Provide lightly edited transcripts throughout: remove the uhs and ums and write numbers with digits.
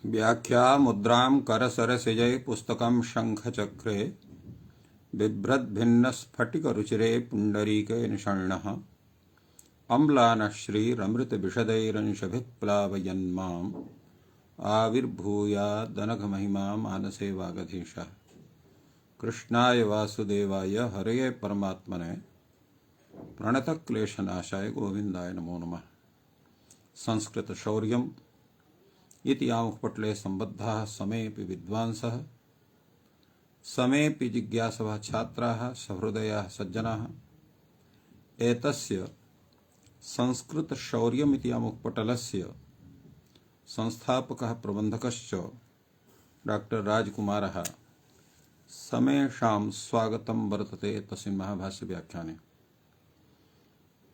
व्याख्या मुद्रां करसरसिजै पुस्तकं शङ्खचक्रे बिभ्रद्भिन्नस्फटिकरुचिरे पुण्डरीके निषण्णः अम्लानः श्रीरमृतविशदैरंशभिः प्लावयन्माम् आविर्भूयादनघमहिमा मानसे वागधीशः। कृष्णाय वासुदेवाय हरये परमात्मने प्रणतक्लेशनाशाय गोविन्दाय नमो नमः। संस्कृतशौर्यम् इति आमुखपटले सम्बद्धाः समेऽपि विद्वांसः समेऽपि जिज्ञासवः छात्राः सहृदयाः सज्जनाः एतस्य संस्कृतशौर्यमिति आमुखपटलस्य संस्थापकः प्रबन्धकश्च डॉक्टर राजकुमारः समेषां स्वागतं वर्तते तस्मिन् महाभाष्यव्याख्याने।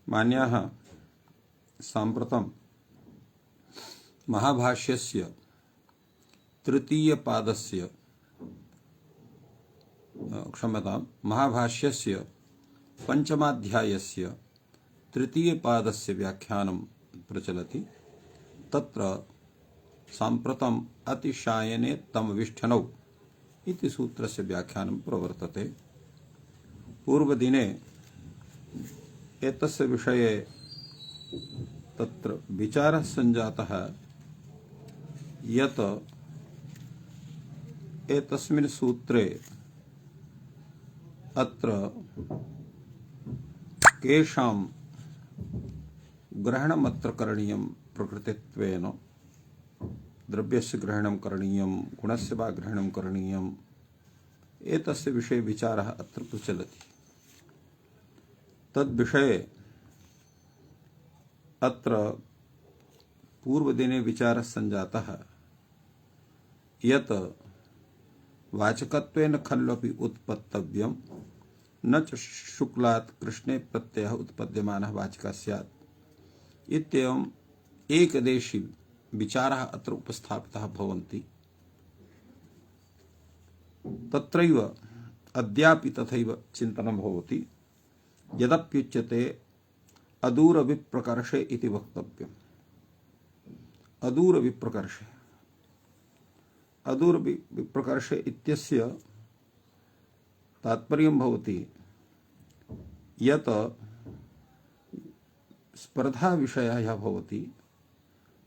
मान्याः, साम्प्रतं महाभाष्यस्य तृतीयपादस्य महाभाष्यस्य पंचमाध्यायस्य तृतीयपादस्य व्याख्यानं प्रचलति। तत्र साम्प्रतम् अतिशायने तमविष्ठनौ इति सूत्रस्य व्याख्यानं प्रवर्तते। पूर्वदिने एतस्य विषये तत्र विचारः सञ्जातः यत् एतस्मिन् सूत्रे अत्र केषां ग्रहणमत्र करणीयं प्रकृतित्वेन, द्रव्यस्य ग्रहणं करणीयं, गुणस्य वा ग्रहणं करणीयम्, एतस्य विषये विचारः अत्र प्रचलति। तद्विषये अत्र पूर्वदिने विचारः सञ्जातः यत् वाचकत्वेन खल्वपि उत्पत्तव्यं न च शुक्लात् कृष्णे प्रत्ययः उत्पद्यमानः वाचकः स्यात् इत्येवम् एकदेशी विचाराः अत्र उपस्थापिताः भवन्ति। तत्रैव अद्यापि तथैव चिन्तनं भवति। यदप्युच्यते अदूरविप्रकर्षे इति वक्तव्यम्। अदूरविप्रकर्षे इत्यस्य तात्पर्यं भवति यत् स्पर्धाविषयः यः भवति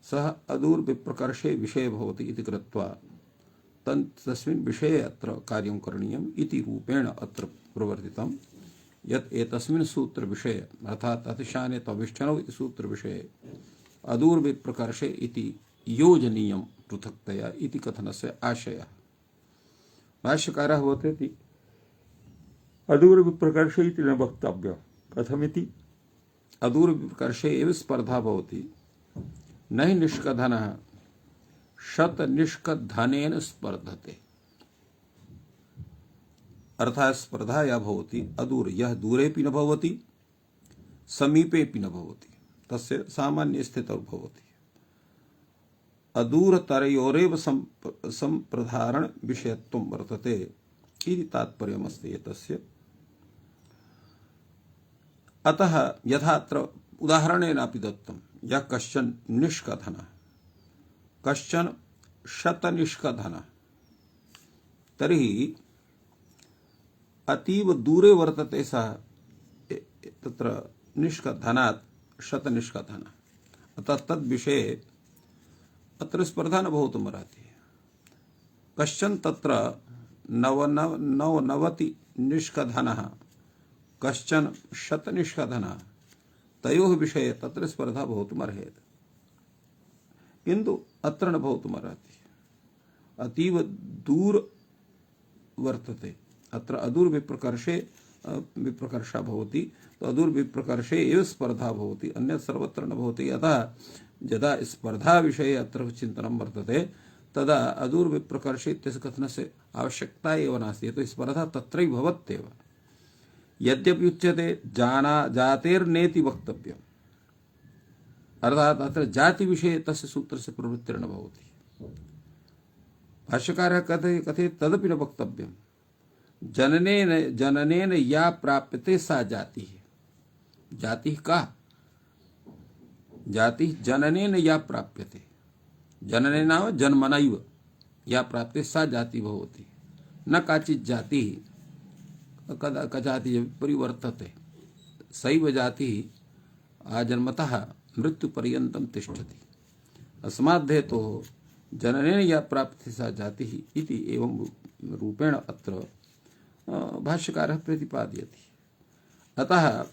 सः अदूरविप्रकर्षे विषये भवति इति कृत्वा तस्मिन् विषये अत्र कार्यं करणीयम् इति रूपेण अत्र प्रवर्तितं। यत् एतस्मिन् सूत्रविषये अर्थात् अतिशायने तमविष्ठनौ इति सूत्रविषये अदूरविप्रकर्षे इति योजनीयं पृथक्तया इति कथनस्य आशयः। भाष्यकारः वदति अदूरविप्रकर्षे इति न वक्तव्यं। कथमिति? अदूरविप्रकर्षे एव स्पर्धा भवति। न हि निष्कधनः शतनिष्कधनेन स्पर्धते। अर्थात् स्पर्धा या भवति अदूर, यः दूरेपि न भवति समीपेपि न भवति, तस्य सामान्य स्थितौ भवति। अदूरतरयोरेव सम्प्रधारण विषयत्वं वर्तते इति तात्पर्यमस्ति एतस्य। अतः यथात्र उदाहरणेनापि दत्तं, यः कश्चन निष्कधनः कश्चन शतनिष्कधनः, तर्हि अतीव दूरे वर्तते सः तत्र निष्कधनात् शतनिष्कधनः। अतः तद्विषये अत्र स्पर्धा न भवितुमर्हति। कश्चन तत्र नवनवति निष्कधनः कश्चन शतनिष्कधनः, तयोः विषये तत्र स्पर्धा भवितुमर्हेत्, किन्तु अत्र न भवितुमर्हति। अतीव दूर वर्तते। अत्र अदूरविप्रकर्षे विप्रकर्षा भवति, तो अदूरविप्रकर्षे एव स्पर्धा भवति, अन्यत् सर्वत्र न भवति। अतः यदा स्पर्धा विषये अत्र चिन्तनं वर्तते तदा अदूरविप्रकर्षे इत्यस्य कथनस्य आवश्यकता एव नास्ति, यतो स्पर्धा तत्रैव भवत्येव। यद्यपि उच्यते जातेर्नेति वक्तव्यम्, अर्थात् अत्र जातिविषये तस्य सूत्रस्य प्रवृत्तिर्न भवति। भाष्यकारः कथयति तदपि न वक्तव्यम्। जननेन या प्राप्यते सा जातिः। जातिः का? जातिः जननेन या प्राप्यते। जनने नाम जन्मनैव या प्राप्ति सा जाति भवति न काचित् जाति कदा कदाति परिवर्तते सैव जाति आजन्मतः मृत्यु पर्यन्तं तिष्ठति अस्माद् हेतोः जननेन या प्राप्ति सा जाति इति एवं रूपेण अत्र भाष्यकारः प्रतिपादयति। अतः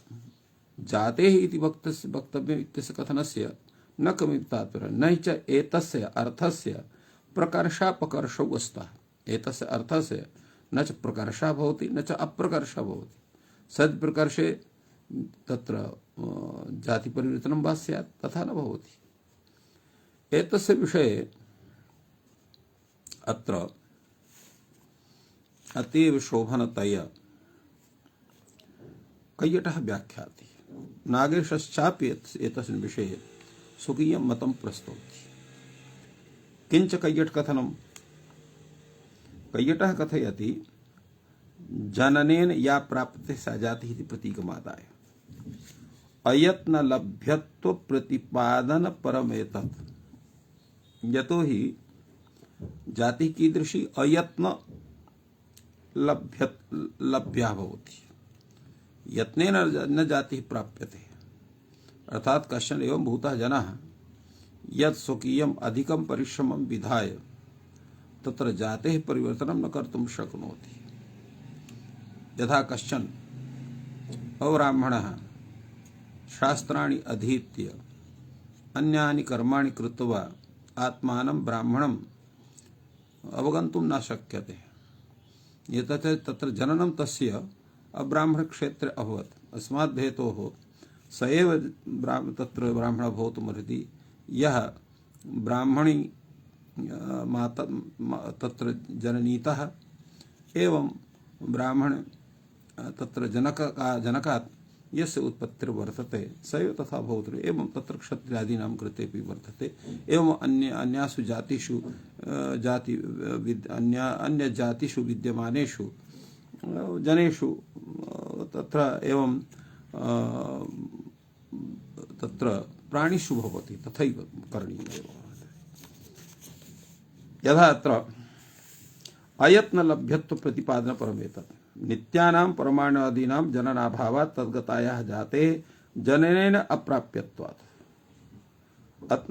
जातेः इति वक्तव्यम् इत्यस्य कथनस्य न कमिति तात्पर्यः न च एतस्य अर्थस्य प्रकर्षापकर्षौ स्तः। एतस्य अर्थस्य न च प्रकर्षः भवति न च अप्रकर्षः भवति। सद्प्रकर्षे तत्र जातिपरिवर्तनं वा स्यात् तथा न भवति। एतस्य विषये अत्र अतीव शोभनतया कैयटः व्याख्याति। नागेशश्चापि एतस्मिन् विषये स्वकीयं मतं प्रस्तौति। किञ्च कैयटकथनं कैयटः कथयति जननेन या प्राप्ते सा जातिः इति प्रतीकमादाय अयत्न लभ्यत्व प्रतिपादन परमेतत्। यतो हि जाति कीदृशी अयत्न लभ्या भवति यत्नेन न जातिः प्राप्यते। अर्थात कश्चन एवं भूतः जनः यत् स्वकीयम् अधिकं परिश्रमं विधाय तत्र जातेः परिवर्तनं न कर्तुं शक्नोति। यथा कश्चन अब्राह्मणः शास्त्राणि अधीत्य अन्यानि कर्माणि कृत्वा आत्मानं ब्राह्मणम् अवगन्तुं न शक्यते। एतत् तत्र जननं तस्य अब्राह्मण क्षेत्रे अभवत्। अस्मात् हेतोः स एव तत्र ब्राह्मणः भवितुमर्हति यः ब्राह्मणी माता तत्र जननीतः एवं ब्राह्मण तत्र जनकात् यस्य उत्पत्तिर्वर्तते स एव तथा भवति। एवं तत्र क्षत्रियादीनां कृतेपि वर्तते। एवं अन्यासु जातिषु अन्य जातिषु विद्यमानेषु जनेषु तत्र एवं तत्र प्राणिषु भवति तथैव करणीयम्। यथा अत्र अयत्न लभ्यत्व प्रतिपादन परमेतत् नित्यानां परमाणादीनां जननाभावात् तद्गतायाः जातेः जननेन अप्राप्यत्वात्।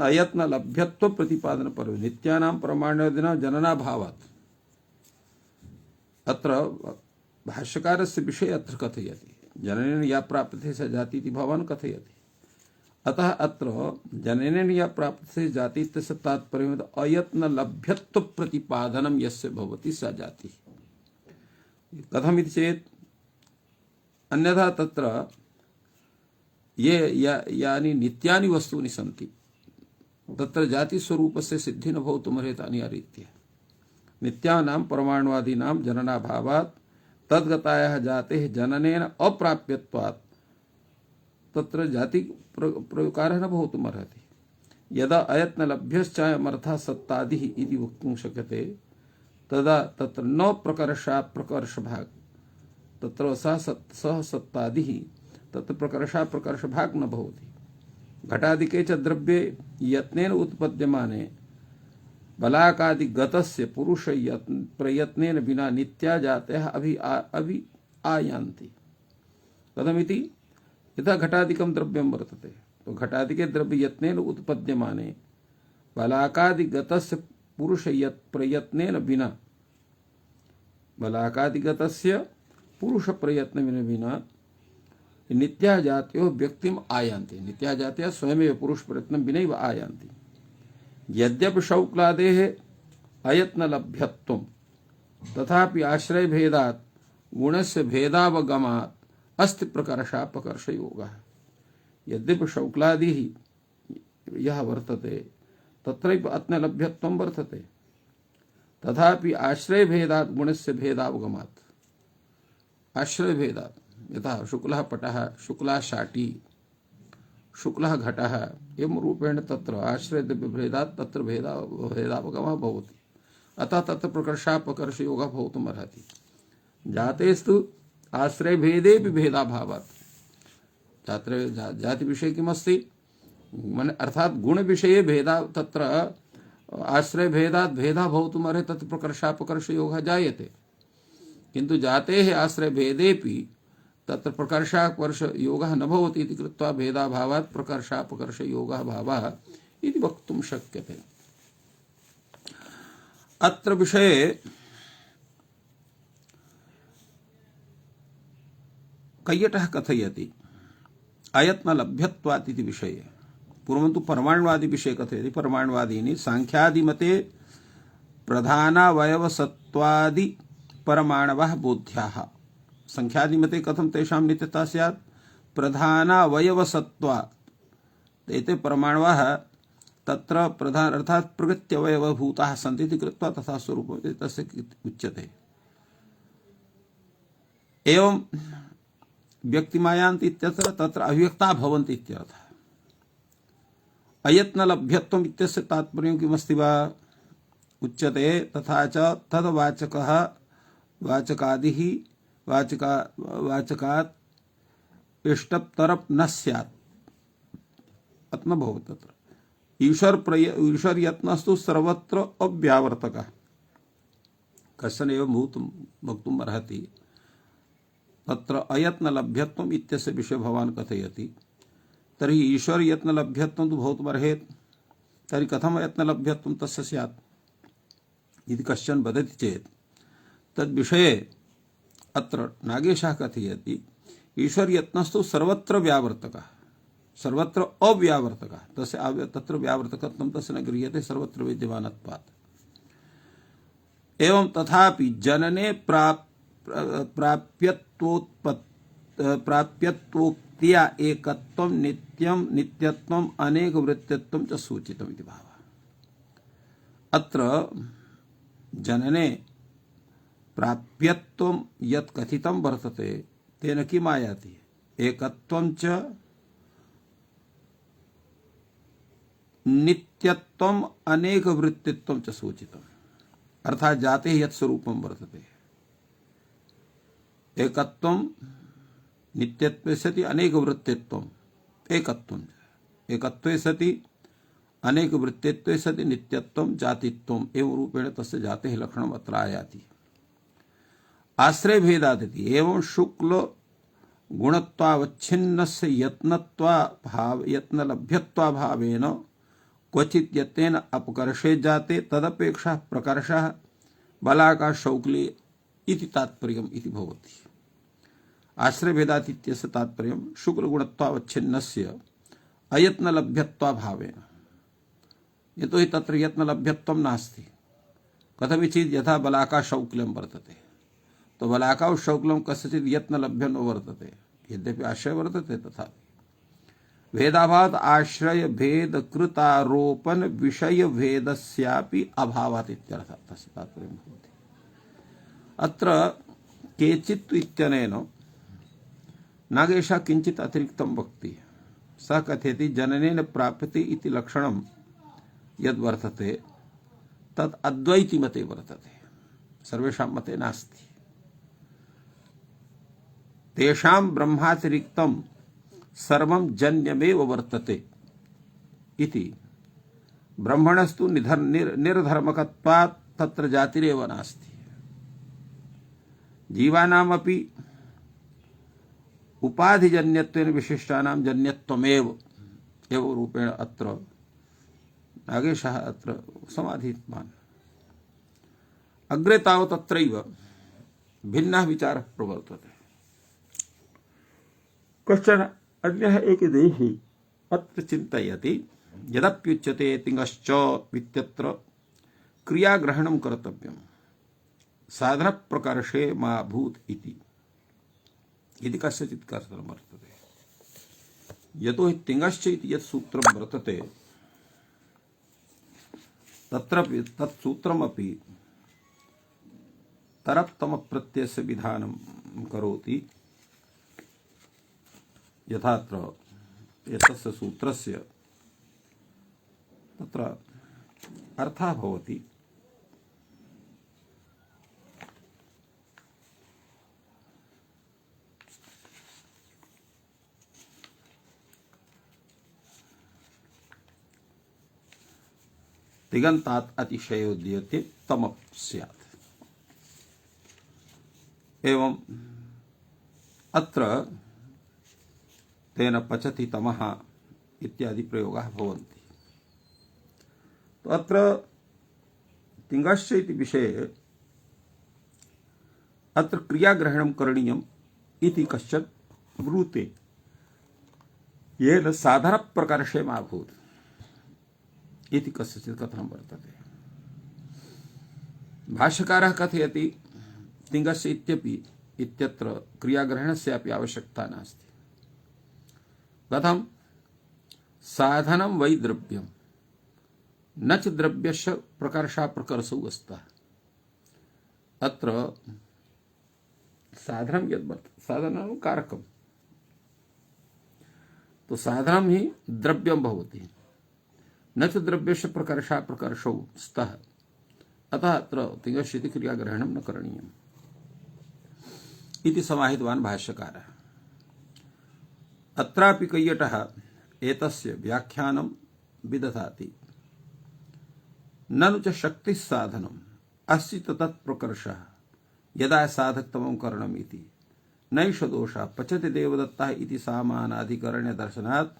अयत्न लभ्यत्व प्रतिपादन पर नित्यानां परमाणादीनां जननाभावात्। अत्र भाष्यकारस्य विषये अत्र कथयति जननेन या प्राप्यते स जाति इति भवान् कथयति। अतः अत्र जननेन या प्राप्यते जाति इत्यस्य तात्पर्यम् अयत्न लभ्यत्व प्रतिपादनं यस्य भवति सा जातिः। कथमिति चेत् अन्यथा तत्र ये यानि नित्यानि वस्तूनि सन्ति तत्र जातिस्वरूपस्य सिद्धिः न भवितुमर्हति। अनिवार्यरीत्या नित्यानां परमाणुवादीनां जननाभावात् तद्गतायाः जातेः जननेन अप्राप्यत्वात् तत्र जाति प्रकारः न भवितुमर्हति। यदा अयत्नलभ्यश्चायमर्थः सत्तादिः इति वक्तुं शक्यते तदा तत्र न प्रकर्षात् प्रकर्षभाग तत्र सः सत्तादिः तत्र प्रकर्षात् प्रकर्षभाग न भवति। घटादिके च द्रव्ये यत्नेन उत्पद्यमाने बलाकादिगतस्य पुरुष प्रयत्नेन विना नित्या जातयः अभि आयान्ति। कथमिति यथा घटादिकं द्रव्यं वर्तते तो घटादिके द्रव्य यत्नेन उत्पद्यमाने बलाकादिगतस्य पुरुष प्रयत्नेन विना बलाकादिगतस्य पुरुष प्रयत्नेन विना नित्या जातयो व्यक्तिम आयान्ति। नित्या जातयः स्वयमेव पुरुष प्रयत्नं विनैव आयान्ति। यद्यपि शौक्लादेः अयत्न लभ्यत्वं तथापि आश्रय भेदात् गुणस्य भेदावगमात् अस्ति प्रकर्षापकर्ष योगः। यद्यपि शौक्लादिः यः वर्तते तत्रैव अयत्नलभ्यत्वं वर्तते तथापि आश्रय भेदात् गुणस्य भेदावगमात्। आश्रय भेदात् यथा शुक्लः पटः शुक्ला शाटी शुक्लः घटः एवं रूपेण तत्र आश्रय भेदात् तत्र भेदावगमः भवति। अतः तत्र प्रकर्षापकर्ष योगः भवितुमर्हति। जातेस्तु आश्रय भेदेपि भेदाभावात्। जाति विषये किमस्ति मन अर्थात गुण विषये भेदा तत्र आश्रय भेदात् भेदा भवितुमर्हति तत् प्रकर्षापकर्ष योगः जायते, किन्तु जातेः आश्रय भेदेपि तत्र प्रकर्षापकर्ष योगः न भवति इति कृत्वा भेदाभावात् प्रकर्षापकर्ष योगः भावः इति वक्तुं शक्यते। अत्र विषये कैयटः कथयति अयत्न लभ्यत्वात् इति विषये। पूर्वं तु परमाणुवादी विषये कथयति। परमाणुवादीनि सांख्यादिमते प्रधानावयवसत्वादि परमाणवः बोध्याः। संख्यादिमते कथं तेषां नित्यता स्यात्? प्रधानावयवसत्वात् एते परमाणवः तत्र प्रधान अर्थात् प्रकृत्यवयवभूताः सन्ति इति कृत्वा तथा स्वरूपं तस्य उच्यते। एवं व्यक्तिमायान्ति इत्यत्र तत्र अव्यक्ता भवन्ति इत्यर्थः। अयत्न लभ्यत्वम् इत्यस्य तात्पर्यं किमस्ति वा उच्यते। तथा च तद्वाचकः वाचकादिः वाचकात् इष्टतरप् न स्यात् अत्न भवति। तत्र ईश्वर यत्नस्तु सर्वत्र अव्यावर्तकः। कश्चन एव वक्तुम् अर्हति तत्र अयत्न लभ्यत्वम् इत्यस्य विषये भवान् कथयति, तर्हि ईश्वर यत्न लभ्यत्वं तु भवितुमर्हेत्, तर्हि कथम् अयत्न लभ्यत्वं तस्य स्यात् इति कश्चन वदति चेत् तद्विषये अत्र नागेशः कथयति ईश्वर यत्नस्तु सर्वत्र व्यावर्तकः, सर्वत्र अव्यावर्तकः। तस्य तत्र व्यावर्तकत्वं तस्य न गृह्यते सर्वत्र विद्यमानत्वात्। एवं तथापि जनने प्राप्यत्वोक्त्या एकत्वं नित्यं नित्यत्वं अनेक वृत्तित्वं च सूचितम् इति भावः। अत्र जनने प्राप्यत्वं यत् कथितं वर्तते तेन किम् आयाति? एकत्वं च नित्यत्वम् अनेक वृत्तित्वं च सूचितम्। अर्थात् जाते यत् स्वरूपं वर्तते एकत्वं नित्यत्वे सति अनेक वृत्तित्वम् एकत्वं एकत्वे सति अनेक वृत्तित्वे सति नित्यत्वं जातित्वम् एवं रूपेण तस्य जातेः लक्षणम् अत्र आयाति। आश्रय भेदादिति एवं शुक्ल गुणत्वावच्छिन्नस्य यत्न लभ्यत्वा भावेन क्वचित् यत्नेन अपकर्षे जाते तदपेक्षा प्रकर्षः बलाका शौक्ले इति तात्पर्यम् इति भवति। आश्रय भेदात् इत्यस्य तात्पर्यं शुक्ल गुणत्वावच्छिन्नस्य अयत्न लभ्यत्वा भावेन। यतोहि तत्र यत्न लभ्यत्वं नास्ति। कथमिति यथा बलाका शौक्ल्यं वर्तते, तो बलाका शौक्लं कस्यचित् यत्न लभ्यं न वर्तते, यद्यपि आश्रय वर्तते तथापि भेदाभावात् आश्रय भेद कृतारोपण विषय भेदस्यापि अभावात् इत्यर्थः तस्य तात्पर्यं भवति। अत्र केचित् इत्यनेन नागेशः किञ्चित् अतिरिक्तं वक्ति। सः कथयति जननेन प्राप्यते इति लक्षणं यद् वर्तते तत् अद्वैति मते वर्तते, सर्वेषां मते नास्ति। तेषां ब्रह्मातिरिक्तं सर्वं जन्यमेव वर्तते इति। ब्रह्मणस्तु निर्धर्मकत्वात् तत्र जातिरेव नास्ति। जीवानामपि उपाधिजन्यत्वेन विशिष्टानां जन्यत्वमेव एवं रूपेण अत्र नागेशः अत्र समाधितवान्। अग्रे तावत् अत्रैव भिन्नः विचारः प्रवर्तते। कश्चन अन्यः एकदेही अत्र चिन्तयति यदप्युच्यते तिङश्च इत्यत्र क्रियाग्रहणं कर्तव्यं साधन प्रकर्षे मा भूत् इति कस्यचित् कथनं वर्तते। यतो हि तिङश्च इति यत् सूत्रं वर्तते तत्र तत् सूत्रमपि तरप्तमप्रत्ययस्य विधानं करोति। यथात्र एतस्य सूत्रस्य तत्र अर्थः भवति तिगंतात् अतिशयोदीयते तमः स्यात्। एवं अत्र तेन पचति तमः इत्यादि प्रयोगाः भवन्ति। तो अत्र तिङ्गस्य इति विषये अत्र क्रियाग्रहणं करणीयम् इति कश्चित् ब्रूते, येन साधनप्रकर्षेमाभूत् इति कस्यचित् कथनं वर्तते। भाष्यकारः कथयति तिङ्गस्य इत्यपि इत्यत्र क्रियाग्रहणस्यापि आवश्यकता नास्ति। कथं? साधनं वै द्रव्यं न च द्रव्यस्य प्रकर्षाप्रकर्षौ स्तः। अत्र साधनं यद् वर्तते, साधनं कारकं, तो साधनं हि द्रव्यं भवति, न च द्रव्यस्य प्रकर्षाप्रकर्षौ स्तः। अतः अत्र तिङ्गस्य इति क्रियाग्रहणं न करणीयम् इति समाहितवान् भाष्यकारः। अत्रापि कैयटः एतस्य व्याख्यानं विदधाति। ननु च शक्तिः साधनम् अस्ति तत्प्रकर्षः यदा साधकतमं करणम् इति नैष दोषः पचति देवदत्तः इति सामानाधिकरण्य दर्शनात्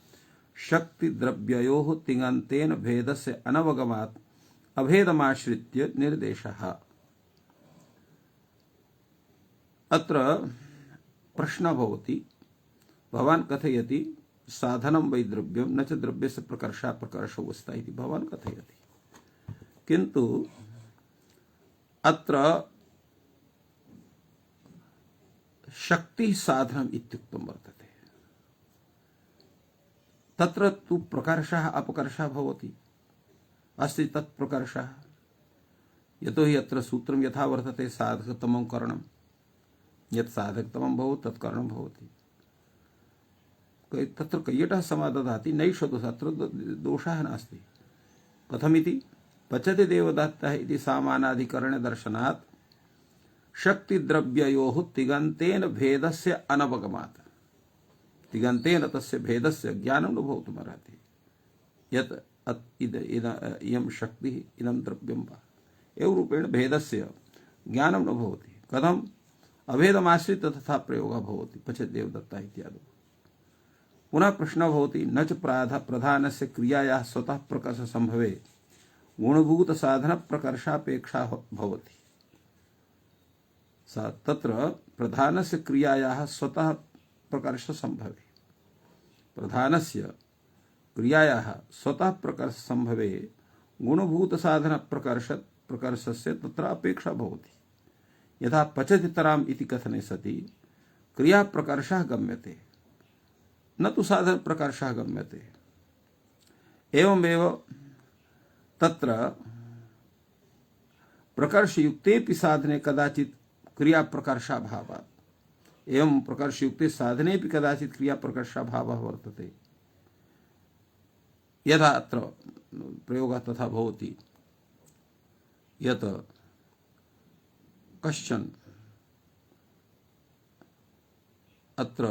शक्तिद्रव्ययोः तिङन्तेन भेदस्य अनवगमात् अभेदमाश्रित्य निर्देशः। अत्र प्रश्नः भवति, भवान् कथयति साधनं वै द्रव्यं न च द्रव्यस्य प्रकर्षाप्रकर्षौ स्तः इति भवान् कथयति, किन्तु अत्र शक्ति साधनम् इत्युक्तं वर्तते। तत्र तु प्रकर्षः अपकर्षः भवति, अस्ति तत्प्रकर्षः। यतोहि अत्र सूत्रं यथा वर्तते साधकतमं करणं, यत् साधकतमं भवति तत् करणं भवति। तत्र कैयटः समादधाति नैष दोषः, अत्र दोषः नास्ति। कथमिति? पचति देवदत्तः इति सामानाधिकरण्य दर्शनात् शक्तिद्रव्ययोः तिङन्तेन भेदस्य अनवगमात्, तिङन्तेन तस्य भेदस्य ज्ञानं न भवितुमर्हति। यत् इयं शक्तिः इदं द्रव्यं वा, एवं रूपेण भेदस्य ज्ञानं न भवति। कथम्? अभेदमाश्रित्य तथा प्रयोगः भवति पचति देवदत्तः इत्यादि। पुनः प्रश्नः भवति, न च प्रधानस्य क्रियायाः स्वतः प्रकर्ष संभवे गुणभूत साधन प्रकर्षापेक्षा भवति। तत्र प्रधानस्य क्रियायाः स्वतः प्रकर्ष संभवे, प्रधानस्य क्रियायाः स्वतः प्रकर्ष संभवे गुणभूत साधन प्रकर्षस्य तत्र अपेक्षा भवति। यथा पचतितराम् इति कथने सति क्रिया प्रकर्षः गम्यते, न तु साधन प्रकर्षः गम्यते। एवमेव तत्र प्रकर्षयुक्तेपि साधने कदाचित् क्रिया प्रकर्षाभावात्, एवं प्रकर्षयुक्ते साधनेपि कदाचित् क्रिया प्रकर्षाभावः वर्तते। यथा अत्र प्रयोगः तथा भवति यत् कश्चन अत्र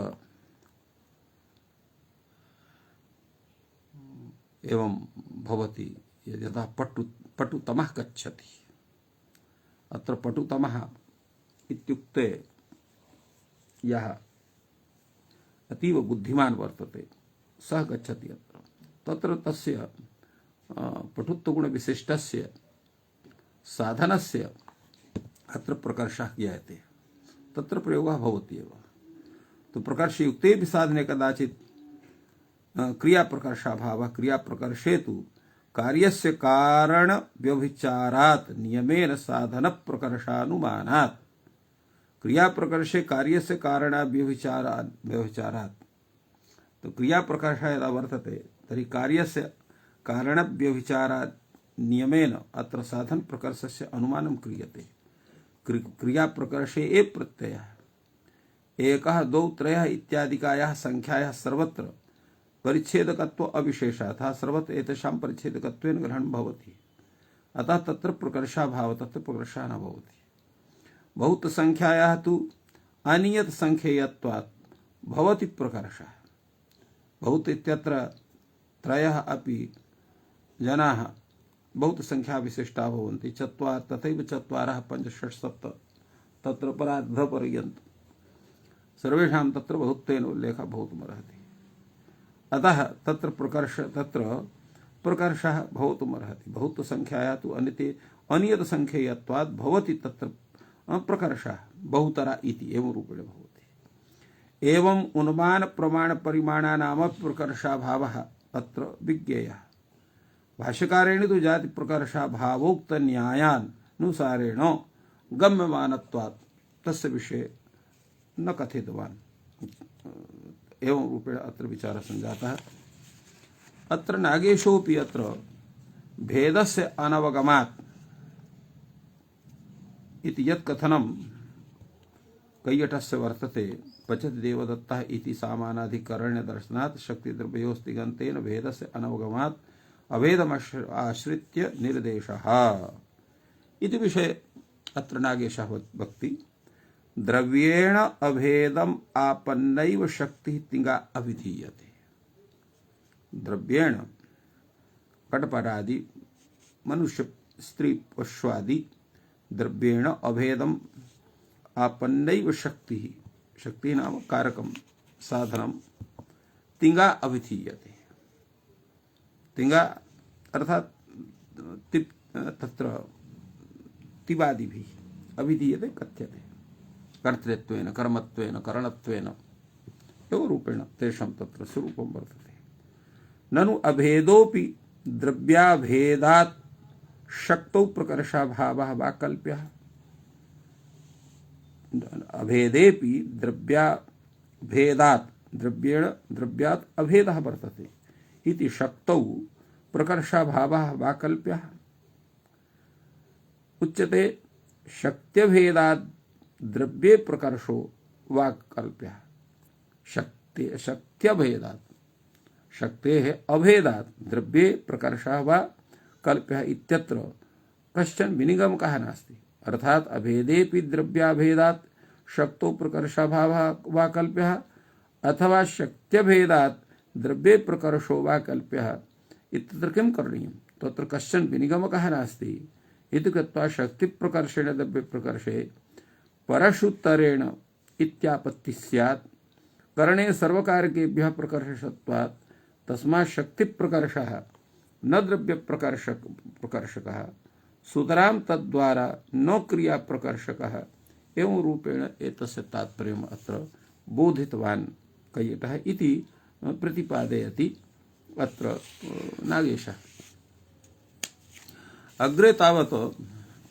एवं भवति, यथा पटुतमः गच्छति। अत्र पटुतमः इत्युक्ते यः अतीव बुद्धिमान् वर्तते सः गच्छति अत्र, तत्र तस्य पटुत्वगुणविशिष्टस्य साधनस्य अत्र प्रकर्षः ज्ञायते, तत्र प्रयोगः भवति एव। तो प्रकर्षयुक्तेपि साधने कदाचित् क्रिया प्रकर्षाभावः, क्रिया प्रकर्षे तु कार्यस्य कारण व्यभिचारात् नियमेन साधन प्रकर्षानुमानात्, क्रिया प्रकर्षे कार्यस्य कारण व्यभिचारात्, तो क्रिया प्रकर्ष यदा वर्तते तर्हि कार्यस्य कारण व्यभिचारात् नियमेन अत्र साधन प्रकर्षस्य अनुमानं क्रियते। क्रिया प्रकर्षे एव प्रत्ययः एकः द्वौ त्रयः इत्यादिकायाः संख्यायाः सर्वत्र परिच्छेदकत्व अविशेषातः सर्वत्र एतेषां परिच्छेदकत्वेन ग्रहणं भवति। अतः तत्र प्रकर्षाभावः, तत्र प्रकर्षः न भवति। बहुत संख्यायाः तु अनियत संख्येयत्वात् भवति प्रकर्षः। बहुत इत्यत्र त्रयः अपि जनाः बहुत संख्या विशिष्टा भवन्ति चत्वार तथैव चत्वारः पञ्च षट् सप्त तत्र परार्धपर्यन्तं सर्वेषां तत्र बहुत्वेन उल्लेखः भवितुमर्हति। अतः तत्र प्रकर्षः भवितुमर्हति। बहुत संख्याया तु अनियत संख्येयत्वात् भवति तत्र प्रकर्षः बहुतरा इति एवं रूपेण भवति। एवं उन्मान प्रमाण परिमाणानाम प्रकर्षाभावः अत्र विज्ञेयः। भाष्यकारेण तु जाति प्रकर्षाभावोक्त न्यायानुसारेण गम्यमानत्वात् तस्य विषये न कथितवान्। एवं रूपेण अत्र विचारः सञ्जातः। अत्र नागेशोऽपि अत्र भेदस्य अनवगमात् इति यत् कथनं कैयटस्य वर्तते पचति देवदत्तः इति सामानाधिकरण्य दर्शनात् शक्तिद्रव्योस्तिगन्तेन भेदस्य अनवगमात् अभेदमाश्रित्य निर्देशः इति विषये अत्र नागेशः वक्ति। द्रव्येण अभेदम आपन्नैव शक्तिः तिङ्गा अभिधीयते। द्रव्येण कटपटादि मनुष्य स्त्री पश्वादि द्रव्येण अभेदम आपन्नैव शक्तिः, शक्तिः नाम कारकं साधनं तिङ्गा अभिधीयते। तिङ्गा अर्थात तत्र तिवादिभिः अभिधीयते कथ्यते कर्तृत्वेन कर्मत्वेन करणत्वेन एवं रूपेण तेषां तत्र स्वरूपं वर्तते। ननु अभेदोऽपि द्रव्याभेदात् शक्तौ प्रकर्षाभावः वा कल्प्यः। अभेदेऽपि द्रव्याभेदात् द्रव्येण द्रव्यात् अभेदः वर्तते इति शक्तौ प्रकर्षाभावः वा कल्प्यः। उच्यते शक्त्यभेदात् द्रव्ये प्रकर्षो वा कल्प्यः। शक्त्यभेदात् शक्तेः अभेदात् द्रव्ये प्रकर्षः वा कल्प्यः इत्यत्र कश्चन विनिगमकः नास्ति। अर्थात अभेदेऽपि द्रव्याभेदात् शक्तो प्रकर्षाभावः वा कल्प्यः अथवा शक्त्यभेदात् द्रव्ये प्रकर्षो वा कल्प्यः इत्यत्र किं करणीयं? तत्र कश्चन विनिगमकः नास्ति इति कृत्वा शक्तिप्रकर्षेण द्रव्यप्रकर्षे परशुत्तरेण इत्यापत्तिः स्यात्। करणे सर्वकारकेभ्यः प्रकर्षत्वात् तस्मात् शक्तिप्रकर्षः न द्रव्यप्रकर्षकः सुतरां तद्द्वारा न क्रियाप्रकर्षकः। एवं रूपेण एतस्य तात्पर्यम् अत्र बोधितवान् कैयटः इति प्रतिपादयति अत्र नागेशः। अग्रे तावत्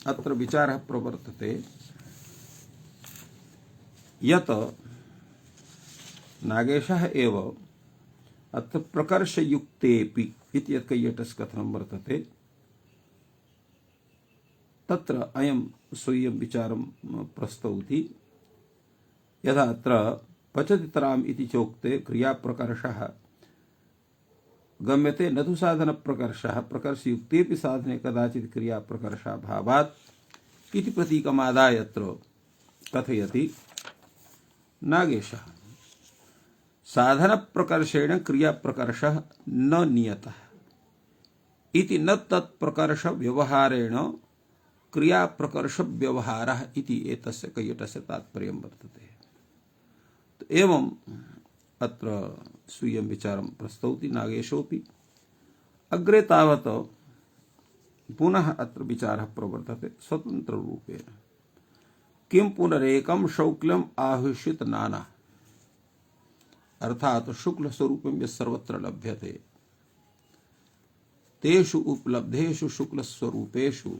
अत्र विचारः प्रवर्तते यत् नागेशः एव अत्र प्रकर्षयुक्तेऽपि इति यत् कैयटस्य कथनं वर्तते तत्र अयं स्वीयं विचारं प्रस्तौति। यथा अत्र पचतितराम् इति चोक्ते क्रियाप्रकर्षः गम्यते न तु साधनप्रकर्षः प्रकर्षयुक्तेऽपि साधने कदाचित् क्रियाप्रकर्षाभावात् इति प्रतीकमादाय अत्र कथयति नागेशः। साधनप्रकर्षेण क्रियाप्रकर्षः न नियतः इति न तत्प्रकर्ष व्यवहारेण क्रियाप्रकर्ष व्यवहारः इति एतस्य कैयटस्य तात्पर्यं वर्तते। तो एवं अत्र स्वीयं विचारं प्रस्तौति नागेशोऽपि। अग्रे तावत् पुनः अत्र विचारः प्रवर्तते स्वतन्त्ररूपेण। किं पुनरेकं शौक्ल्यम् आहुष्यत नाना, अर्थात शुक्ल स्वरूपं यत् सर्वत्र लभ्यते तेषु उपलब्धेषु शुक्ल स्वरूपेषु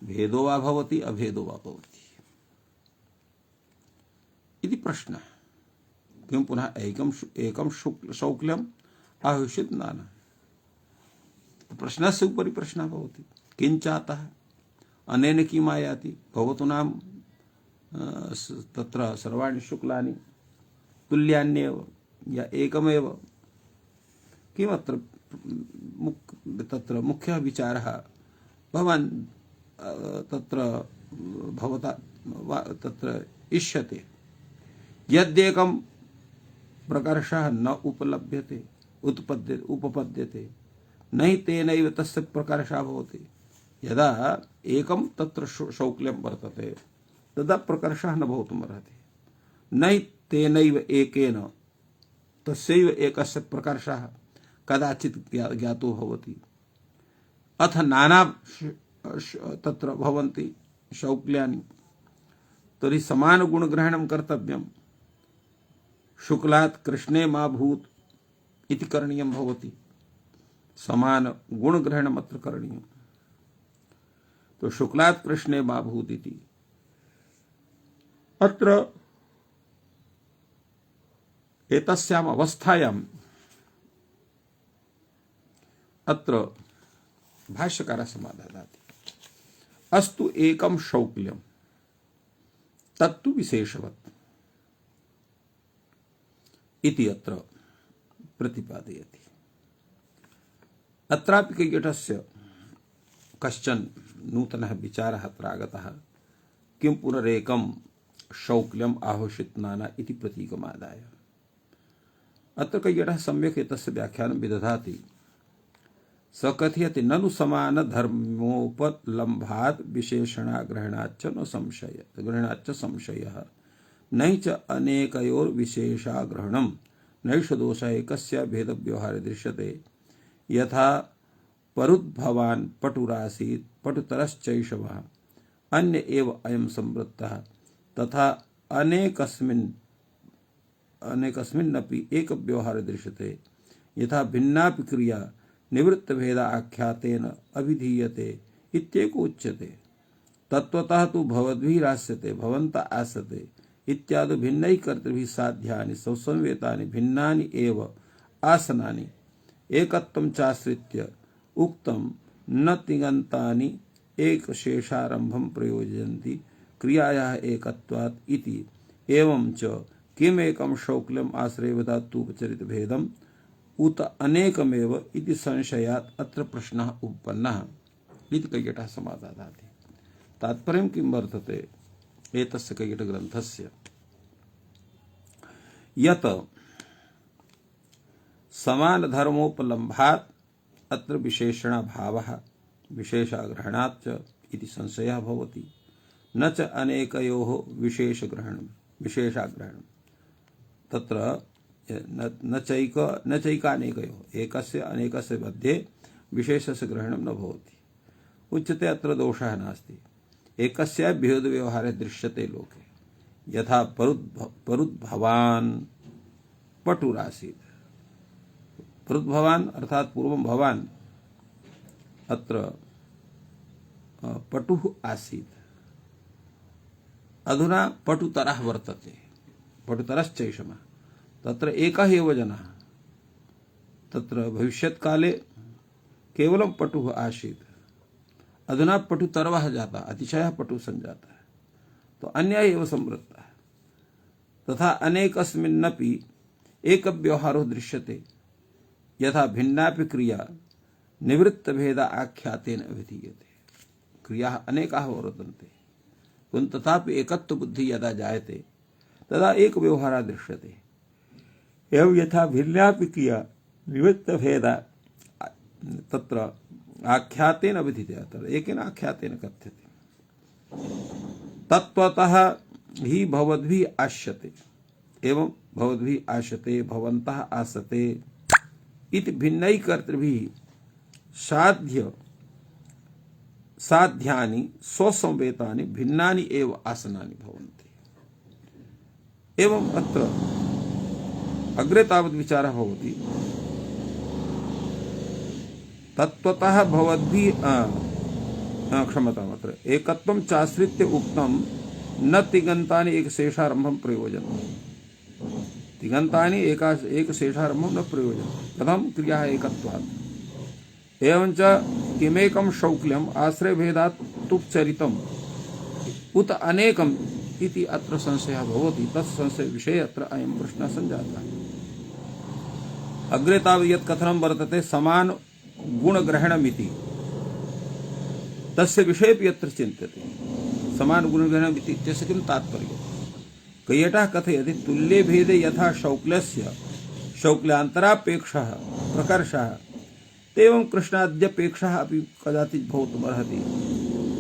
भेदो वा भवति अभेदो वा भवति इति प्रश्नः। किं पुनः एकं शौक्ल्यम् आहुष्यत नाना, प्रश्नस्य उपरि प्रश्नः भवति किञ्चातः अनेन किम् आयाति भवतु नाम तत्र सर्वाणि शुक्लानि तुल्यान्येव या एकमेव। किमत्र तत्र मुख्यः विचारः भवान् तत्र भवता तत्र इष्यते यद्येकं प्रकर्षः न उपलभ्यते उपपद्यते नहि तेनैव तस्य प्रकर्षः भवति। यदा एकं तत्र शौक्ल्यं वर्तते तदा प्रकर्षः न भवितुमर्हति। नहि तेनैव एकेन तस्यैव एकस्य प्रकर्षः कदाचित् ज्ञातो भवति। अथ नाना तत्र भवन्ति शौक्ल्यानि, तर्हि समानगुणग्रहणं कर्तव्यं। शुक्लात् कृष्णे मा भूत् इति करणीयं भवति। समानगुणग्रहणम् अत्र करणीयम्। तो शुक्लात् कृष्णे मा भूत् इति अत्र एतस्याम् अवस्थायाम् अत्र भाष्यकारः समाधानाति। अस्तु एकं शौक्ल्यं तत्तु विशेषवत् इति अत्र प्रतिपादयति। अत्रापि कैकेटस्य कश्चन नूतनः विचारः अत्र आगतः। किं पुनरेकं शौक्ल्यम् आहोषित नाना इति प्रतीकमादाय। अत्र कैकेटः सम्यक् एतस्य व्याख्यानं विदधाति। स कथयति ननु समान धर्मोपलम्भात् विशेषणाग्रहणाच्च न संशय ग्रहणाच्च संशयः नहि च अनेकयोर्विशेषाग्रहणं नैष दोषः एकस्य भेदव्यवहारे दृश्यते। यथा परुद्भवान् पटुरासीत् पटुतरश्चैषवः अन्य एव अयं संवृत्तः तथा अनेकस्मिन्नपि एक व्यवहारे दृश्यते। यथा भिन्नापि क्रिया निवृत्तभेदा आख्यातेन अभिधीयते इत्येको उच्यते। तत्वतः तु भवद्भिरास्यते भवन्त आसते इत्यादि भिन्नैः कर्तृभिः साध्यानि संवेतानि भिन्नानि एव आसनानि एकत्वं चाश्रित्य उक्तं न तिङन्तानि एकशेषारम्भं प्रयोजयन्ति क्रियायाः एकत्वात् इति। एवं च किमेकं शौक्ल्यम् आश्रयवदात्तुपचरित भेदम् उत अनेकमेव इति संशयात् अत्र प्रश्नः उपपन्नः इति कैकेटः समाधानाति। तात्पर्यं किं वर्तते एतस्य कैकेटग्रन्थस्य? यत् समानधर्मोपलम्भात् अत्र विशेषणाभावः विशेषाग्रहणाच्च इति संशयः भवति। न च अनेकयोः विशेषाग्रहणं तत्र न चैकानेकयोः एकस्य अनेकस्य मध्ये विशेषस्य ग्रहणं न भवति। उच्यते अत्र दोषः नास्ति। एकस्य भेदव्यवहारे दृश्यते लोके। यथा परुद्भवान् पटुरासीत्। परुद्भवान् अर्थात पूर्वं भवान् अत्र पटुः आसीत्। अधुना पटुतरः वर्तते। पटुतरश्चैषमः तत्र एकः एव जनः। तत्र भविष्यत्काले केवलं पटुः आसीत्। अधुना पटुतरवः जाता अतिशयः पटुः सञ्जातः तो अन्यः एव संवृत्तः। तथा अनेकस्मिन्नपि एकव्यवहारो दृश्यते। यथा भिन्नापि क्रिया निवृत्तभेदा आख्यातेन अभिधीयते। क्रियाः अनेकाः वर्तन्ते किन्तु तथापि एकत्व बुद्धि यदा जायते तदा एक व्यवहारः दृश्यते। एवं यथा भिन्नापि क्रिया निवृत्तभेदा तत्र आख्यातेन अभिधीयते तत्र एकेन आख्यातेन कथ्यते। तत्त्वतः हि भवद्भिः आस्यते एवं भवद्भिः आस्यते भवन्तः आसते इति भिन्नैः कर्तृभिः साध्यानि स्वसंवेतानि भिन्नानि एव आसनानि भवन्ति। एवं अत्र अग्रे तावत् विचारः भवति। तत्त्वतः भवद्भिः क्षमताम् अत्र एकत्वं चाश्रित्य उक्तं न तिङन्तानि एकशेषारम्भं प्रयोजनम्। तिङन्तानि एकशेषारम्भं न प्रयोजनम्। कथं क्रियाः एकत्वात्। एवञ्च किमेकं शौक्ल्यम् आश्रयभेदात् तुक्चरितम् उत अनेकम् इति अत्र संशयः भवति। तत्संशय विषये अत्र अयं प्रश्नः सञ्जातः। अग्रे तावत् यत् कथनं वर्तते समान गुणग्रहणमिति तस्य विषयेपि यत्र चिन्त्यते। समान गुणग्रहणमिति इत्यस्य किं तात्पर्यम्? कैकेटः कथयति तुल्ये भेदे यथा शौक्ल्यस्य शौक्ल्यान्तरापेक्षः प्रकर्षः तेवं कृष्णाद्यपेक्षा अपि कदाचित् भवितुमर्हति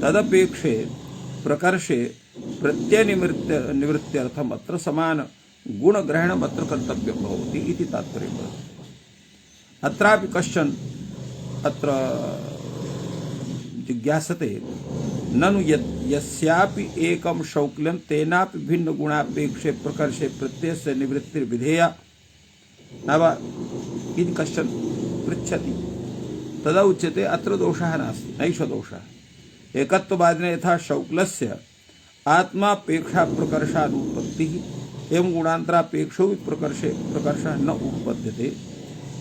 तदपेक्षे प्रकर्षे निवृत्त्यर्थम अत्र समान गुणग्रहणम् अत्र कर्तव्यं भवति इति तात्पर्यं भवति। अत्रापि कश्चन अत्र जिज्ञासते ननु यस्यापि एकं शौक्ल्यं तेनापि भिन्न गुणापेक्षे प्रकर्षे प्रत्ययस्य निवृत्तिर्विधेया न वा इति कश्चन पृच्छति तदा उच्यते अत्र दोषः नास्ति नैष दोषः। एकत्ववादिने यथा शौक्लस्य आत्मापेक्षा प्रकर्षानुत्पत्तिः एवं गुणान्तरापेक्षो प्रकर्षः न उत्पद्यते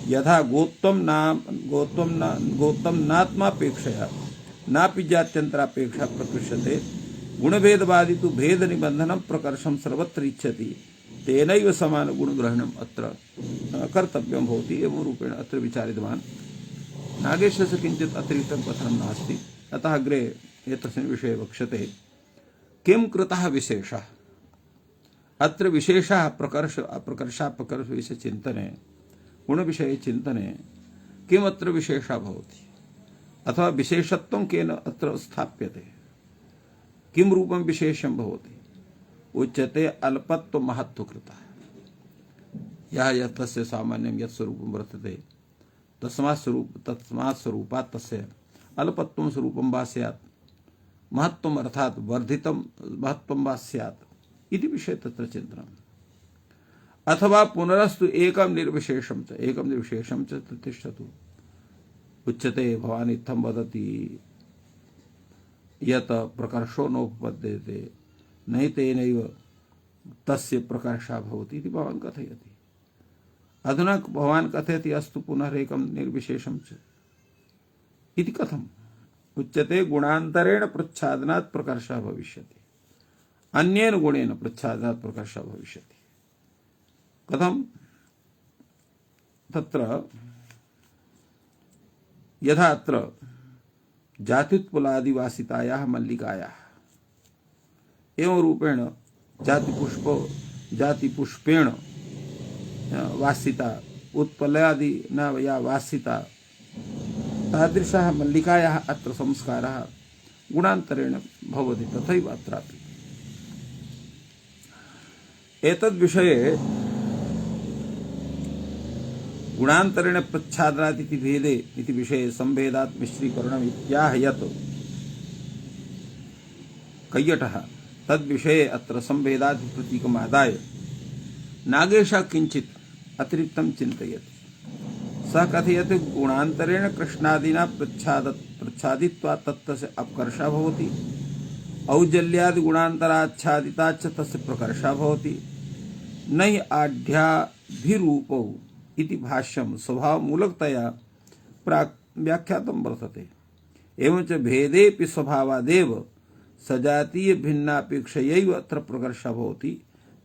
यथा गोत्वं नात्मापेक्षया नापि जात्यन्तरापेक्षा प्रकृष्यते गुणभेदवादी तु भेद निबंधनं प्रकर्षं सर्वत्र इच्छति तेनैव समान गुणग्रहणम् अत्र कर्तव्यं भवति एवं रूपेण अत्र विचारितवान्। नागेशस्य किञ्चित् अतिरिक्तं कथनं नास्ति अतः अग्रे एतस्मिन् विषये वक्ष्यते। किं कृतः विशेषः अत्र विशेषः प्रकर्ष विषय चिन्तने गुणविषये चिन्तने किम् अत्र विशेषः भवति अथवा विशेषत्वं केन अत्र स्थाप्यते किं रूपं विशेषं भवति उच्यते अल्पत्व महत्व कृतः यः तस्य सामान्यं यत् स्वरूपं वर्तते तस्मात् स्वरूपात् तस्य अल्पत्वं स्वरूपं वा स्यात् महत्वम् अर्थात् वर्धितं महत्वं वा स्यात् इति विषये तत्र चिन्तनम्। अथवा पुनरस्तु एकं निर्विशेषं च तिष्ठतु उच्यते भवान् इत्थं वदति यत् प्रकर्षो नोपपद्यते नहि तेनैव तस्य प्रकर्षः भवति इति भवान् कथयति। अधुना भवान् कथयति अस्तु पुनः एकं निर्विशेषं च इति कथम् उच्यते गुणान्तरेण प्रच्छादनात् प्रकर्षः भविष्यति अन्येन गुणेन प्रच्छादनात् प्रकर्षः भविष्यति। कथं तत्र यथा अत्र जात्युत्पलादिवासितायाः मल्लिकायाः एवं रूपेण जातिपुष्पेण वासिता उत्पलादि न या वासिता तादृशः मल्लिकायाः अत्र संस्कारः गुणान्तरेण भवति तथैव अत्रापि। एतद्विषये गुणान्तरेण प्रच्छादनात् इति भेदे इति विषये संभेदात् मिश्रीकरणम् इत्याह यत् कैयटः तद्विषये अत्र संभेदात् प्रतीकमादाय नागेशः किञ्चित् अतिरिक्तं चिन्तयति। सः कथयति गुणान्तरेण कृष्णादिना प्रच्छादित्वात् तस्य अपकर्षः भवति औज्जल्यादि गुणान्तराच्छादिताच्च तस्य प्रकर्षः भवति न हि आढ्याभिरूपौ इति भाष्यं स्वभावमूलकतया प्राक् व्याख्यातं वर्तते। एवञ्च भेदेऽपि स्वभावादेव सजातीय भिन्नापेक्षयैव अत्र प्रकर्षः भवति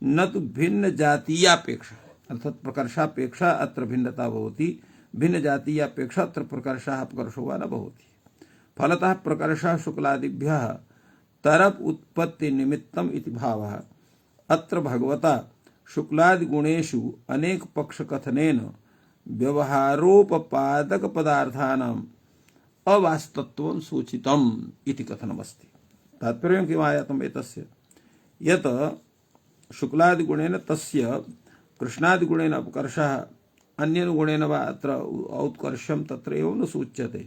न तु भिन्न जातीयापेक्षा अर्थात् प्रकर्षापेक्षा अत्र भिन्नता भवति भिन्न जातीयापेक्षा अत्र प्रकर्षः अपकर्षो वा न भवति। फलतः प्रकर्षः शुक्लादिभ्यः तरप उत्पत्ति निमित्तम् इति भावः। अत्र भगवता शुक्लादि गुणेषु अनेक पक्ष कथनेन व्यवहारोपपादक पदार्थानाम् अवास्तवत्वं सूचितम् इति कथनमस्ति। तात्पर्यं किम् आयातम् एतस्य यत् शुक्लादि गुणेन तस्य कृष्णादि गुणेन अपकर्षः अन्येन गुणेन वा अत्र औत्कर्षं तत्र एव न सूच्यते।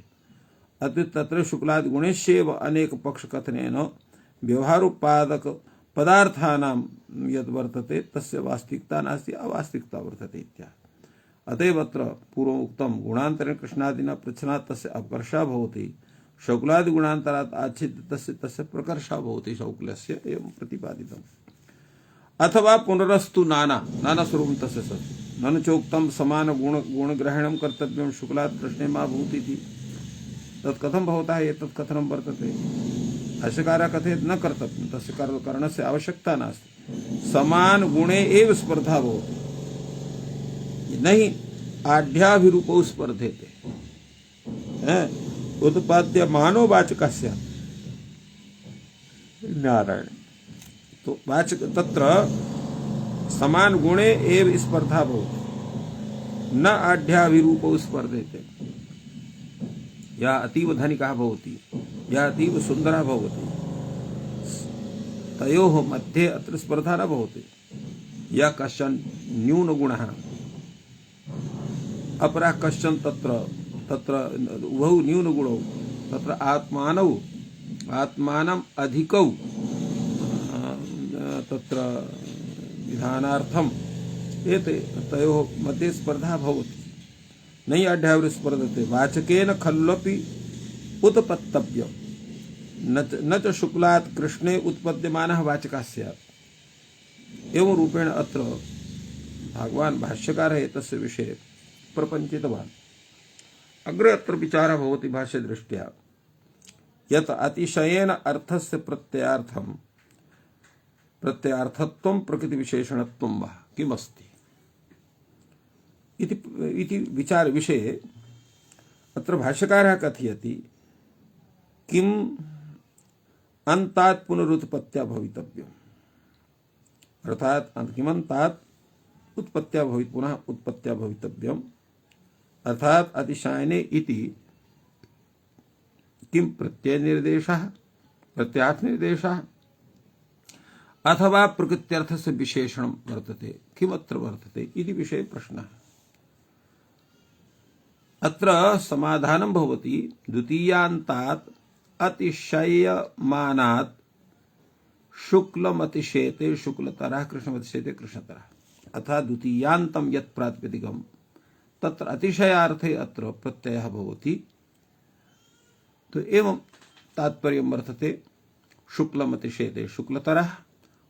अतः तत्र शुक्लादि गुणेष्येव अनेक पक्ष कथनेन व्यवहारोपादक पदार्थानां यद् वर्तते तस्य वास्तविकता नास्ति अवास्तविकता वर्तते इत्यादि। अतएव अत्र पूर्वमुक्तं गुणान्तरेण कृष्णादिना प्रच्छन्नात् तस्य अपकर्षः भवति शौक्लादि गुणान्तरात् आच्छिद्य तस्य प्रकर्षः भवति शौक्लस्य एवं प्रतिपादितम्। अथवा पुनरस्तु नाना स्वरूपं तस्य सत् ननु चोक्तं समान गुणग्रहणं कर्तव्यं शुक्लात् कृष्णे मा भूतिति तत् कथं भवतः एतत् कथनं वर्तते। भाष्यकारः कथयति न कर्तव्यं तस्य करणस्य आवश्यकता नास्ति समान गुणे एव स्पर्धा भवति न हि आढ्याभिरूपौ स्पर्धेते उत्पाद्यमानो वाचकस्य नारायण तो वाचक तत्र समान गुणे एव स्पर्धा भवति न आढ्याभिरूपौ स्पर्धेते या अतीव धनिकः भवति, या अतीव सुन्दरः भवति, तयोः मध्ये अत्र स्पर्धा न भवति। यः कश्चन न्यूनगुणः अपरः कश्चन तत्र उभौ न्यूनगुणौ तत्र आत्मानम् अधिकौ तत्र विधानार्थम् एते तयोः मध्ये स्पर्धा भवति। नई अध्यावृ स्पर्धते वाचकेन खल्वपि उत्पत्तव्यम् न च शुक्लात् कृष्णे उत्पद्यमानः वाचकः स्यात्। एवं रूपेण अत्र भगवान् भाष्यकारः एतस्य विषये प्रपञ्चितवान्। अग्रे अत्र विचारः भवति भाष्यदृष्ट्या यत् अतिशयेन अर्थस्य प्रत्ययार्थत्वं प्रकृतिविशेषणत्वं वा किमस्ति इति विचार विषये अत्र भाष्यकारः कथयति किम् अन्तात् पुनरुत्पत्त्या भवितव्यम्, अर्थात किमन्तात् उत्पत्त्या पुनः उत्पत्त्या भवितव्यम्, अर्थात अतिशयने इति किं प्रत्ययनिर्देशः प्रत्यार्थनिर्देशः अथवा प्रकृत्यर्थस्य विशेषणं वर्तते, किमत्र वर्तते इति विषये प्रश्नः। अत्र समाधानं भवति द्वितीयान्तात् अतिशयमानात् शुक्लमतिशेते शुक्लतरः कृष्णमतिशेते कृष्णतरः, अर्थात् द्वितीयान्तं यत् प्रातिपदिकं तत्र अतिशयार्थे अत्र प्रत्ययः भवति। तो एवं तात्पर्यं वर्तते शुक्लमतिशेते शुक्लतरः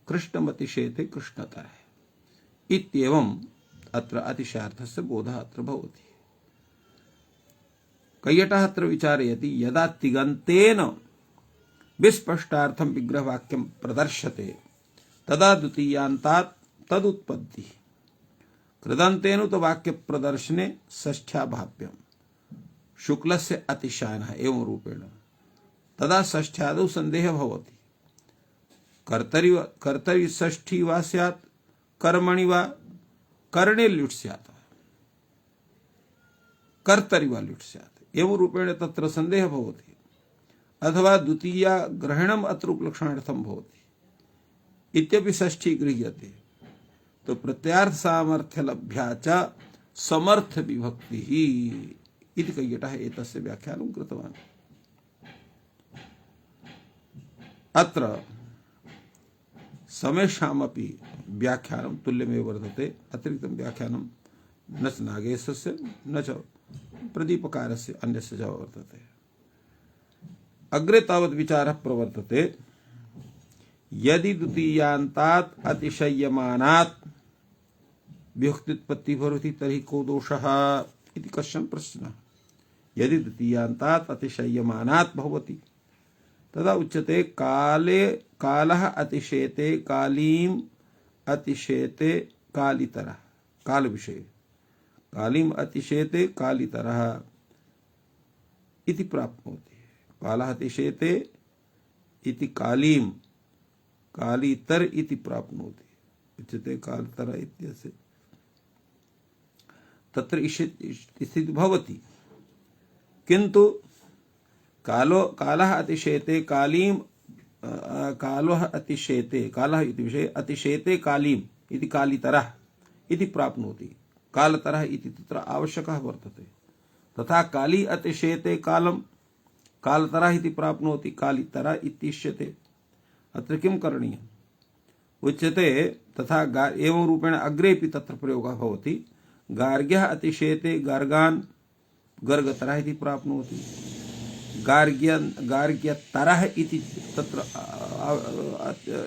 कृष्णमतिशेते कृष्णतरः इत्येवम् अत्र अतिशयार्थस्य बोधः अत्र भवति। कैयटः अत्र विचारयति यदा तिङन्तेन विस्पष्टार्थं विग्रहवाक्यं प्रदर्श्यते तदा द्वितीयान्तात् तदुत्पत्तिः कृदन्तेन तु वाक्यप्रदर्शने षष्ठ्या भाव्यम् शुक्लस्य अतिशयनः एवं रूपेण तदा षष्ठ्यादौ सन्देहः भवति कर्तरि षष्ठी वा स्यात् कर्मणि वा कर्णे ल्युट् स्यात् कर्तरि वा ल्युट् स्यात् एवं रूपेण तत्र सन्देहः भवति, अथवा द्वितीया ग्रहणम् अत्र उपलक्षणार्थं भवति इत्यपि षष्ठी गृह्यते। तो प्रत्यार्थ सामर्थ्य लभ्या च समर्थ विभक्तिः इति कैयटः एतस्य व्याख्यानं कृतवान्। अत्र समेषामपि व्याख्यानं तुल्यमेव वर्तते, अतिरिक्तं व्याख्यानं न च नागेशस्य न च प्रदीपकारस्य अन्यस्य च वर्तते। अग्रे तावत् विचारः प्रवर्तते यदि द्वितीयान्तात् अतिशय्यमानात् विभक्त्युत्पत्तिः भवति तर्हि को दोषः इति कश्चन प्रश्नः। यदि द्वितीयान्तात् अतिशय्यमानात् भवति तदा उच्यते काले कालः अतिशेते कालीम् अतिशेते कालितरः काल विषये कालीम् अतिशेते कालितरः इति प्राप्नोति। कालः अतिशेते इति कालीम् कालितर इति प्राप्नोति उच्यते कालतर इत्यस्य तत्र स्थितिः भवति, किन्तु कालः अतिशेते कालीम् कालः अतिशेते कालः इति विषये अतिशेते कालीम् इति कालितरः इति प्राप्नोति। कालतरः इति तत्र आवश्यकः वर्तते, तथा काली अतिशेते कालं कालतरः इति प्राप्नोति कालितरः इत्युच्यते। अत्र किं करणीयम् उच्यते तथा एवं रूपेण अग्रेपि तत्र प्रयोगः भवति। गार्ग्यः अतिशेते गार्गान् गर्गतरः इति प्राप्नोति। गार्ग्यतरः इति तत्र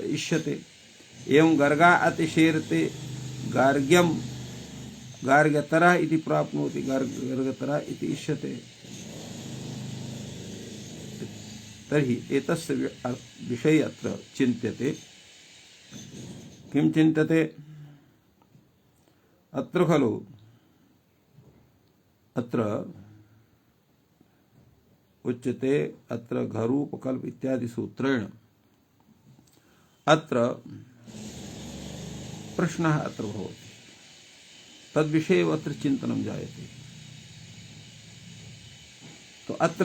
इष्यते। एवं गर्गा अतिशेरते गार्ग्यं गार्ग्यतरः इति प्राप्नोति गर्गतरः इति इष्यते। तर्हि एतस्य विषये अत्र चिन्त्यते। किं चिन्त्यते? अत्र खलु अत्र उच्यते अत्र घरूपकल्प इत्यादि सूत्रेण अत्र प्रश्नः अत्र भवति, तद्विषये अत्र चिन्तनं जायते। तो अत्र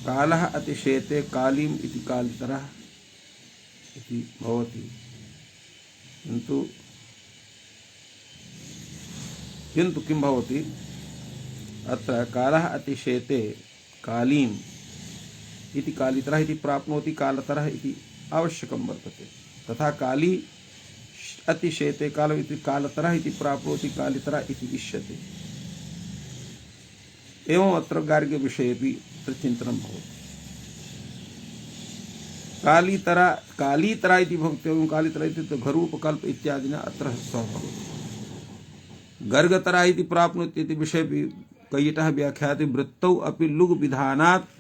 कालः अतिशेते कालीम इति कालितरः इति भवति, किन्तु किं भवति, अत्र कालः अतिशेते कालीम इति कालितरः इति प्राप्नोति कालतरः इति आवश्यकं वर्तते, तथा काली अतिशेते कालम् इति कालतरः इति प्राप्नोति कालितरः इति इष्यते। एवं अत्र गार्ग्य विषयेपि चिन्तनं भवति। कालीतरा इति भवति, एवं कालितरा इति घरूपकल्प इत्यादिना अत्र भवति। गर्गतरा इति प्राप्नोति इति विषयेपि कैयटः व्याख्याति, वृत्तौ अपि लुग् विधानात्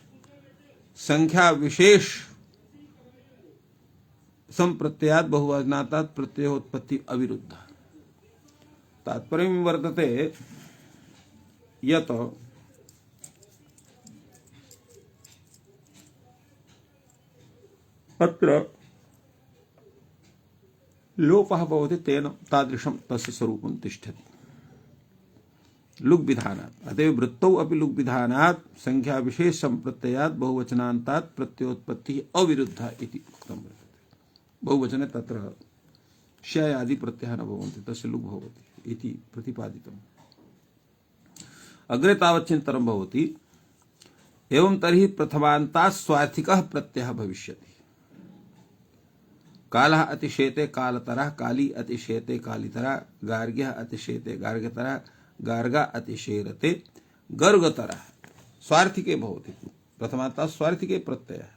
संख्या विशेष संप्रत्ययात् बहुवचनात् प्रत्ययोत्पत्ति अविरुद्ध। तात्पर्य वर्तते यत् अत्र लोपः भवति, तेन तादृशं तस्य स्वरूपं तिष्ठति लुग् विधानात्। अतएव वृत्तौ अपि लुग् विधानात् संख्या विशेष संप्रत्ययात् बहुवचनान्तात् प्रत्ययोत्पत्तिः अविरुद्धा इति उक्तं वर्तते। बहुवचने तत्र श्य आदि प्रत्ययः न भवन्ति, तस्य लुग् भवति इति प्रतिपादितम्। अग्रे तावत् चिन्तनं भवति, एवं तर्हि प्रथमान्तात् स्वार्थिकः प्रत्ययः भविष्यति। कालः अतिशेते कालतरः, काली अतिशेते कालितरः, गार्ग्यः अतिशेते गार्ग्यतरः, गार्गा अतिशेरते गर्गतरः। स्वार्थिके भवति, प्रथमान्तात् स्वार्थिके प्रत्ययः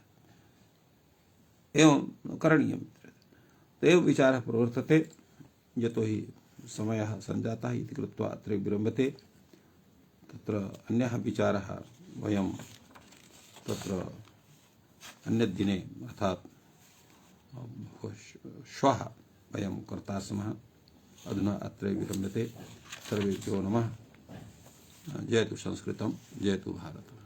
एवं करणीयम्। तेव विचारः प्रवर्तते, यतो हि समयः सञ्जातः इति कृत्वा अत्र विरम्यते। तत्र अन्यः विचारः वयं तत्र अन्यद्दिने अर्थात् श्वः वयं कर्ता स्मः। अधुना अत्र विरम्यते। सर्वेभ्यो नमः। जयतु संस्कृतं, जयतु भारतम्।